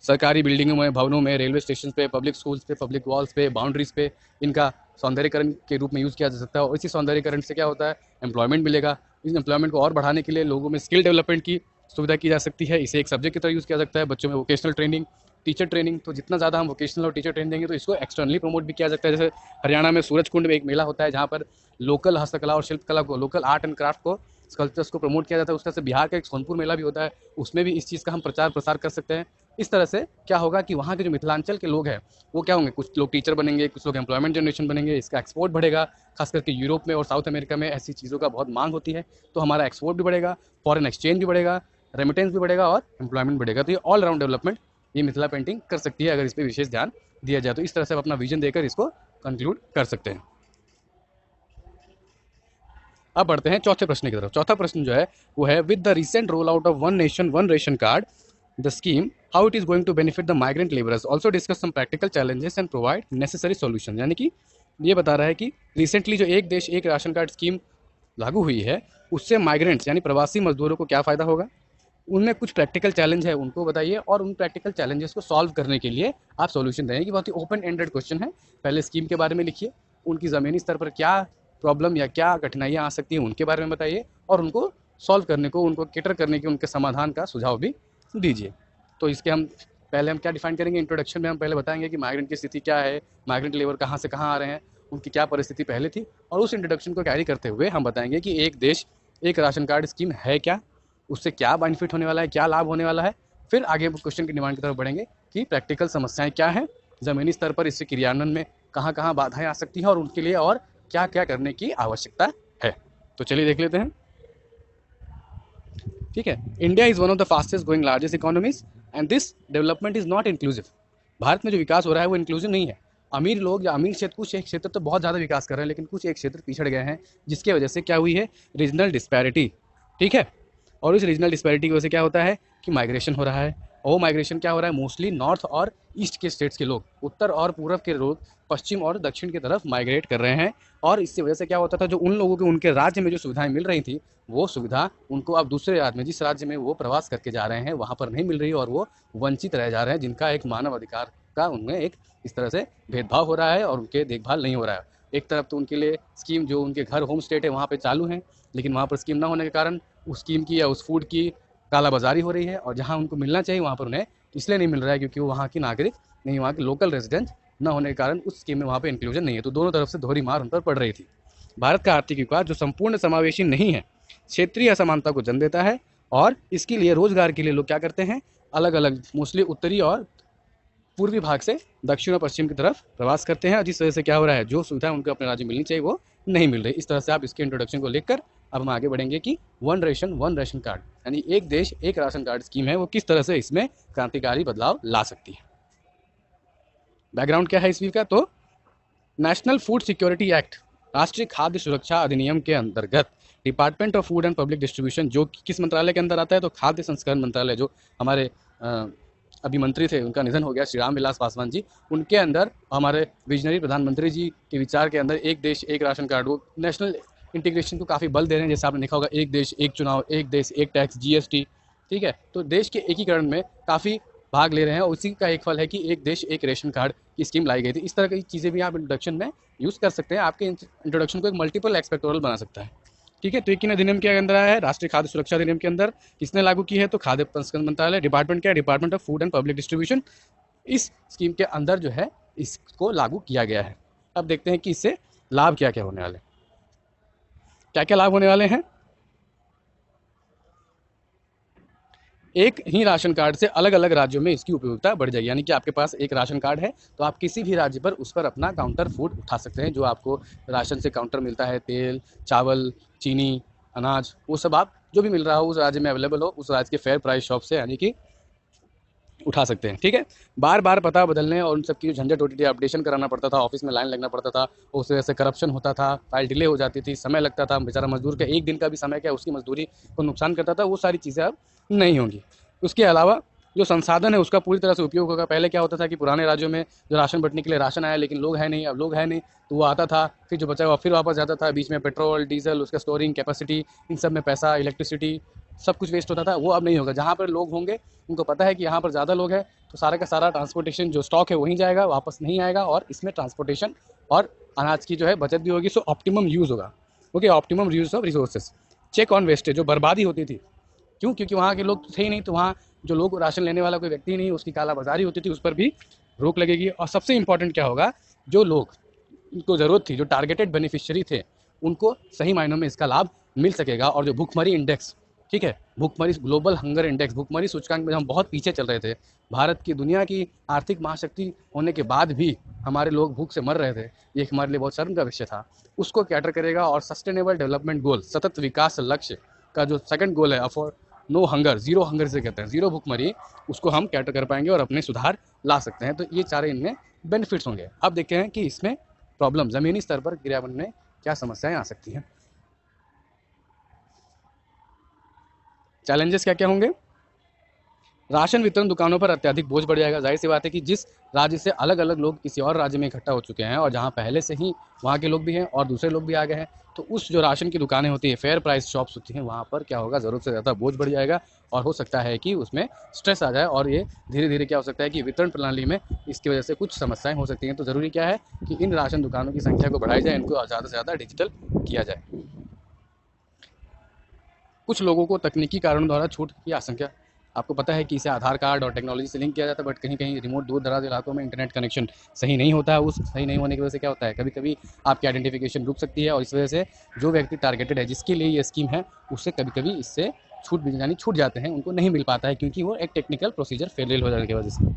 सरकारी बिल्डिंगों में, भवनों में, रेलवे स्टेशन पे, पब्लिक स्कूल्स पे, पब्लिक वॉल्स पे, बाउंड्रीज़ पे इनका सौंदर्यीकरण के रूप में यूज़ किया जा सकता है। और इसी सौंदर्यीकरण से क्या होता है, एम्प्लॉयमेंट मिलेगा। इस एम्प्लॉयमेंट को और बढ़ाने के लिए लोगों में स्किल डेवलपमेंट की सुविधा की जा सकती है। इसे एक सब्जेक्ट की तरह यूज़ किया जा सकता है। बच्चों में वोकेशनल ट्रेनिंग, टीचर ट्रेनिंग, तो जितना ज़्यादा हम वोकेशनल और टीचर ट्रेनिंग देंगे तो इसको एक्सटर्नली प्रमोट भी किया जा सकता है। जैसे हरियाणा में सूरजकुंड में एक मेला होता है जहाँ पर लोकल हस्तकला और शिल्पकला को, लोकल आर्ट एंड क्राफ्ट को, स्कल्पचर्स को प्रमोट किया जाता है। उस तरह से बिहार का एक सोनपुर मेला भी होता है, उसमें भी इस चीज़ का हम प्रचार प्रसार कर सकते हैं। इस तरह से क्या होगा कि वहाँ के जो मिथिलांचल के लोग हैं वो क्या होंगे, कुछ लोग टीचर बनेंगे, कुछ लोग एम्प्लॉयमेंट जनरेशन बनेंगे, इसका एक्सपोर्ट बढ़ेगा। खास करके यूरोप में और साउथ अमेरिका में ऐसी चीज़ों का बहुत मांग होती है, तो हमारा एक्सपोर्ट भी बढ़ेगा, फॉरेन एक्सचेंज भी बढ़ेगा, रेमिटेंस भी बढ़ेगा और एम्प्लॉयमेंट बढ़ेगा। तो ये ऑल राउंड डेवलपमेंट ये मिथिला पेंटिंग कर सकती है अगर इस पर विशेष ध्यान दिया जाए। तो इस तरह से आप अपना विजन देकर इसको कंक्लूड कर सकते हैं। अब बढ़ते हैं चौथे प्रश्न की तरफ। चौथा प्रश्न जो है वो है, with the recent roll out of one nation one ration card the scheme, how it is going to benefit the migrant labourers, also discuss some practical challenges and provide necessary solution. यानी कि ये बता रहा है कि recently जो एक देश एक राशन कार्ड स्कीम लागू हुई है, उससे माइग्रेंट्स यानी प्रवासी मजदूरों को क्या फ़ायदा होगा, उनमें कुछ प्रैक्टिकल चैलेंज है उनको बताइए, और उन प्रैक्टिकल चैलेंजेस को सॉल्व करने के लिए आप सॉल्यूशन देंगे। कि बहुत ही ओपन एंडेड क्वेश्चन है। पहले स्कीम के बारे में लिखिए, उनकी ज़मीनी स्तर पर क्या प्रॉब्लम या क्या कठिनाइयाँ आ सकती हैं उनके बारे में बताइए, और उनको सॉल्व करने को, उनको केटर करने के, उनके समाधान का सुझाव भी दीजिए। तो इसके हम क्या डिफाइन करेंगे, इंट्रोडक्शन में हम पहले बताएंगे कि माइग्रेंट की स्थिति क्या है, माइग्रेंट लेबर कहाँ से कहाँ आ रहे हैं, उनकी क्या परिस्थिति पहले थी, और उस इंट्रोडक्शन को कैरी करते हुए हम बताएंगे कि एक देश एक राशन कार्ड स्कीम है क्या, उससे क्या बेनिफिट होने वाला है, क्या लाभ होने वाला है। फिर आगे क्वेश्चन की डिमांड की तरफ बढ़ेंगे कि प्रैक्टिकल समस्याएं क्या हैं, ज़मीनी स्तर पर इससे क्रियान्वयन में कहाँ कहाँ बाधाएं आ सकती हैं, और उनके लिए और क्या क्या करने की आवश्यकता है। तो चलिए देख लेते हैं। ठीक है, India is one of the fastest growing largest economies and this development is not inclusive. Bharat में जो विकास हो रहा है वो इंक्लूसिव नहीं है। अमीर लोग या अमीर क्षेत्र, कुछ एक क्षेत्र तो बहुत ज़्यादा विकास कर रहे हैं, लेकिन कुछ एक क्षेत्र पिछड़ गए हैं, जिसकी वजह से क्या हुई है, रीजनल डिस्पैरिटी। ठीक है, और इस रीजनल डिस्पैरिटी की वजह से क्या होता है कि माइग्रेशन हो रहा है। और वो माइग्रेशन क्या हो रहा है, मोस्टली नॉर्थ और ईस्ट के स्टेट्स के लोग, उत्तर और पूर्व के लोग पश्चिम और दक्षिण की तरफ माइग्रेट कर रहे हैं। और इसकी वजह से क्या होता था, जो उन लोगों को उनके राज्य में जो सुविधाएं मिल रही थी, वो सुविधा उनको अब दूसरे राज्य में, जिस राज्य में वो प्रवास करके जा रहे हैं, वहाँ पर नहीं मिल रही, और वो वंचित रह जा रहे हैं, जिनका एक मानव अधिकार का उनमें एक इस तरह से भेदभाव हो रहा है और उनके देखभाल नहीं हो रहा है। एक तरफ तो उनके लिए स्कीम, जो उनके घर होम स्टेट है वहाँ पे चालू हैं, लेकिन वहाँ पर स्कीम ना होने के कारण उस स्कीम की या उस फूड की कालाबाजारी हो रही है, और जहाँ उनको मिलना चाहिए वहाँ पर उन्हें इसलिए नहीं मिल रहा है क्योंकि वो वहाँ की नागरिक नहीं, वहाँ के लोकल रेजिडेंट न होने के कारण उस स्कीम में वहाँ पे इंक्लूजन नहीं है। तो दोनों तरफ से दोहरी मार उन पर पड़ रही थी। भारत का आर्थिक विकास जो संपूर्ण समावेशी नहीं है, क्षेत्रीय असमानता को जन्म देता है, और इसके लिए रोजगार के लिए लोग क्या करते हैं, अलग अलग मोस्टली उत्तरी और पूर्वी भाग से दक्षिण और पश्चिम की तरफ प्रवास करते हैं, और जिस वजह से क्या हो रहा है, जो सुविधा उनको अपने राज्य में मिलनी चाहिए वो नहीं मिल रही। इस तरह से आप इसके इंट्रोडक्शन को लेकर अब हम आगे बढ़ेंगे कि वन रेशन कार्ड यानी एक देश एक राशन कार्ड स्कीम है, वो किस तरह से इसमें क्रांतिकारी बदलाव ला सकती है। बैकग्राउंड क्या है इस वीक का, तो नेशनल फूड सिक्योरिटी एक्ट, राष्ट्रीय खाद्य सुरक्षा अधिनियम के अंतर्गत department of food and public distribution, जो किस मंत्रालय के अंदर आता है, तो खाद्य संस्करण मंत्रालय, जो हमारे अभी मंत्री थे, उनका निधन हो गया, श्री राम विलास पासवान जी, उनके अंदर हमारे विजनरी प्रधानमंत्री जी के विचार के अंदर एक देश एक राशन कार्ड, वो नेशनल इंटीग्रेशन को काफ़ी बल दे रहे हैं। जैसे आपने देखा होगा, एक देश एक चुनाव, एक देश एक टैक्स, जीएसटी। ठीक है, तो देश के एकीकरण में काफ़ी भाग ले रहे हैं, और उसी का एक फल है कि एक देश एक रेशन कार्ड की स्कीम लाई गई थी। इस तरह की चीज़ें भी आप इंट्रोडक्शन में यूज़ कर सकते हैं, आपके इंट्रोडक्शन को एक मल्टीपल एक्सपेक्टोरल बना सकता है। ठीक है, तो एक अधिनियम के अंदर आया है, राष्ट्रीय खाद्य सुरक्षा अधिनियम के अंदर किसने लागू की है, तो खाद्य प्रसंस्करण मंत्रालय। डिपार्टमेंट क्या है, department of food and public distribution. इस स्कीम के अंदर जो है इसको लागू किया गया है। अब देखते हैं कि इससे लाभ क्या क्या होने वाले, क्या क्या लाभ होने वाले हैं। एक ही राशन कार्ड से अलग अलग राज्यों में इसकी उपयोगिता बढ़ जाएगी। यानी कि आपके पास एक राशन कार्ड है तो आप किसी भी राज्य पर उस पर अपना काउंटर फूड उठा सकते हैं। जो आपको राशन से काउंटर मिलता है, तेल, चावल, चीनी, अनाज, वो सब आप जो भी मिल रहा हो उस राज्य में अवेलेबल हो, उस राज्य के फेयर प्राइस शॉप से यानी कि उठा सकते हैं। ठीक है, बार बार पता बदलने और उन सब की झंझट होती थी, अपडेशन कराना पड़ता था, ऑफिस में लाइन लगना पड़ता था, उस वजह से करप्शन होता था, फाइल डिले हो जाती थी, समय लगता था, बेचारा मजदूर का एक दिन का भी समय क्या उसकी मजदूरी को नुकसान करता था। वो सारी चीज़ें अब नहीं होंगी। उसके अलावा जो संसाधन है उसका पूरी तरह से उपयोग होगा। पहले क्या होता था कि पुराने राज्यों में जो राशन बंटने के लिए राशन आया लेकिन लोग है नहीं, अब लोग है नहीं तो वो आता था, फिर जो बचा हुआ फिर वापस जाता था, बीच में पेट्रोल, डीजल, उसका स्टोरिंग कैपेसिटी, इन सब में पैसा, इलेक्ट्रिसिटी, सब कुछ वेस्ट होता था। वो अब नहीं होगा। जहाँ पर लोग होंगे उनको पता है कि यहाँ पर ज़्यादा लोग हैं तो सारा का सारा ट्रांसपोर्टेशन जो स्टॉक है वहीं जाएगा, वापस नहीं आएगा, और इसमें ट्रांसपोर्टेशन और अनाज की जो है बचत भी होगी। सो ऑप्टिमम यूज़ होगा। Okay, optimum use of resources. Check on wastage, जो बर्बादी होती थी, क्यों? क्योंकि वहाँ के लोग थे ही नहीं, तो वहाँ जो लोग राशन लेने वाला कोई व्यक्ति नहीं, उसकी कालाबाजारी होती थी, उस पर भी रोक लगेगी। और सबसे इंपॉर्टेंट क्या होगा, जो लोग उनको ज़रूरत थी, जो टारगेटेड बेनिफिशियरी थे, उनको सही मायनों में इसका लाभ मिल सकेगा। और जो भूखमरी इंडेक्स, ठीक है, भूखमरी ग्लोबल हंगर इंडेक्स, भूखमरी सूचकांक में हम बहुत पीछे चल रहे थे, भारत की दुनिया की आर्थिक महाशक्ति होने के बाद भी हमारे लोग भूख से मर रहे थे, ये हमारे लिए बहुत शर्म का विषय था, उसको कैटर करेगा। और सस्टेनेबल डेवलपमेंट गोल, सतत विकास लक्ष्य का जो सेकंड गोल है, afford no hunger, zero hunger से कहते हैं, जीरो भूखमरी, उसको हम कैटर कर पाएंगे और अपने सुधार ला सकते हैं। तो ये सारे इनमें बेनिफिट्स होंगे। अब देखते हैं कि इसमें प्रॉब्लम, ज़मीनी स्तर पर क्रियान्वयन में क्या समस्याएं आ सकती हैं। चैलेंजेस क्या क्या होंगे? राशन वितरण दुकानों पर अत्यधिक बोझ बढ़ जाएगा। जाहिर सी बात है कि जिस राज्य से अलग अलग लोग किसी और राज्य में इकट्ठा हो चुके हैं और जहां पहले से ही वहां के लोग भी हैं और दूसरे लोग भी आ गए हैं, तो उस जो राशन की दुकानें होती है, फेयर प्राइस शॉप्स होती हैं, वहां पर क्या होगा, ज़रूरत से ज़्यादा बोझ बढ़ जाएगा और हो सकता है कि उसमें स्ट्रेस आ जाए और ये धीरे धीरे क्या हो सकता है कि वितरण प्रणाली में इसकी वजह से कुछ समस्याएं हो सकती हैं। तो ज़रूरी क्या है कि इन राशन दुकानों की संख्या को बढ़ाई जाए, इनको ज़्यादा से ज़्यादा डिजिटल किया जाए। कुछ लोगों को तकनीकी कारणों द्वारा छूट की आशंका। आपको पता है कि इसे आधार कार्ड और टेक्नोलॉजी से लिंक किया जाता है, बट कहीं कहीं रिमोट दूर दराज इलाकों में इंटरनेट कनेक्शन सही नहीं होता है। उस सही नहीं होने की वजह से क्या होता है, कभी कभी आपकी आइडेंटिफिकेशन रुक सकती है और इस वजह से जो व्यक्ति टारगेटेड है, जिसके लिए ये स्कीम है, उससे कभी कभी इससे छूट जाते हैं, उनको नहीं मिल पाता है क्योंकि वो एक टेक्निकल प्रोसीजर फेल हो जाने की वजह से।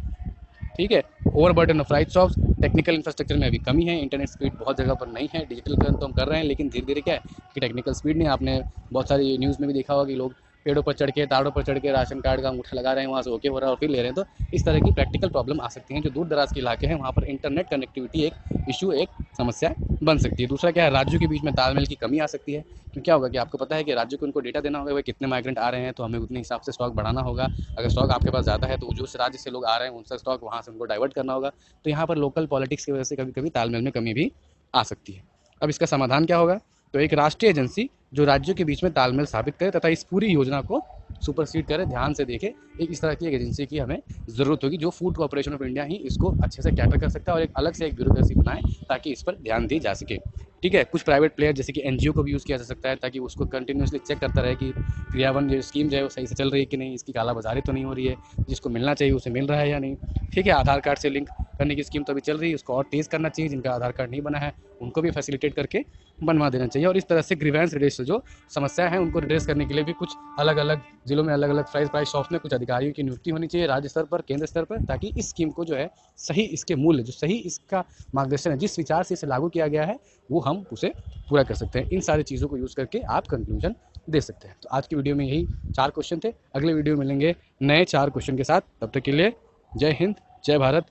ठीक है। Overburden of right shops, technical infrastructure में अभी कमी है, इंटरनेट स्पीड बहुत जगह पर नहीं है। डिजिटलीकरण तो हम कर रहे हैं, लेकिन धीरे धीरे क्या है कि टेक्निकल स्पीड नहीं। आपने बहुत सारी न्यूज़ में भी देखा होगा कि लोग पेड़ों पर चढ़ के, तारों पर चढ़ के राशन कार्ड का अंगूठा लगा रहे हैं, वहाँ से ओके हो रहा है और फिर ले रहे हैं। तो इस तरह की प्रैक्टिकल प्रॉब्लम आ सकती हैं। जो दूर दराज के इलाके हैं, वहाँ पर इंटरनेट कनेक्टिविटी एक इशू, एक समस्या बन सकती है। दूसरा क्या है, राज्यों के बीच में तालमेल की कमी आ सकती है। क्यों क्या होगा कि आपको पता है कि राज्यों को उनको डेटा देना होगा, वे कितने माइग्रेंट आ रहे हैं, तो हमें उतने हिसाब से स्टॉक बढ़ाना होगा। अगर स्टॉक आपके पास ज़्यादा है तो जो राज्य से लोग आ रहे हैं उनका स्टॉक वहाँ से उनको डाइवर्ट करना होगा। तो यहाँ पर लोकल पॉलिटिक्स की वजह से कभी कभी तालमेल में कमी भी आ सकती है। अब इसका समाधान क्या होगा? तो एक राष्ट्रीय एजेंसी जो राज्यों के बीच में तालमेल स्थापित करे तथा इस पूरी योजना को सुपरसीड करे, ध्यान से देखे, एक इस तरह की एक एजेंसी की हमें ज़रूरत होगी जो फूड कॉर्पोरेशन ऑफ इंडिया ही इसको अच्छे से कैटर कर सकता है और एक अलग से एक ब्यूरोक्रेसी बनाए ताकि इस पर ध्यान दी जा सके। ठीक है। कुछ प्राइवेट प्लेयर जैसे कि एनजीओ को भी यूज़ किया जा सकता है ताकि उसको कंटिन्यूसली चेक करता रहे कि क्रियावन जो स्कीम जो है वो सही से चल रही है कि नहीं, इसकी कालाबाजारी तो नहीं हो रही है, जिसको मिलना चाहिए उसे मिल रहा है या नहीं। ठीक है। आधार कार्ड से लिंक करने की स्कीम तो अभी चल रही है, उसको और तेज़ करना चाहिए। जिनका आधार कार्ड नहीं बना है उनको भी फैसिलिटेट करके बनवा देना चाहिए। और इस तरह से ग्रीवेंस रिड्रेस जो समस्या है उनको रिड्रेस करने के लिए भी कुछ अलग अलग जिलों में अलग अलग प्राइस शॉप्स में कुछ अधिकारियों की नियुक्ति होनी चाहिए, राज्य स्तर पर, केंद्र स्तर पर, ताकि इस स्कीम को जो है सही इसके मूल्य, जो सही इसका मार्गदर्शन है, जिस विचार से इसे लागू किया गया है, वो हम उसे पूरा कर सकते हैं। इन सारी चीज़ों को यूज़ करके आप कंक्लूजन दे सकते हैं। तो आज की वीडियो में यही 4 क्वेश्चन थे। अगले वीडियो में मिलेंगे नए 4 क्वेश्चन के साथ। तब तक के लिए जय हिंद, जय भारत,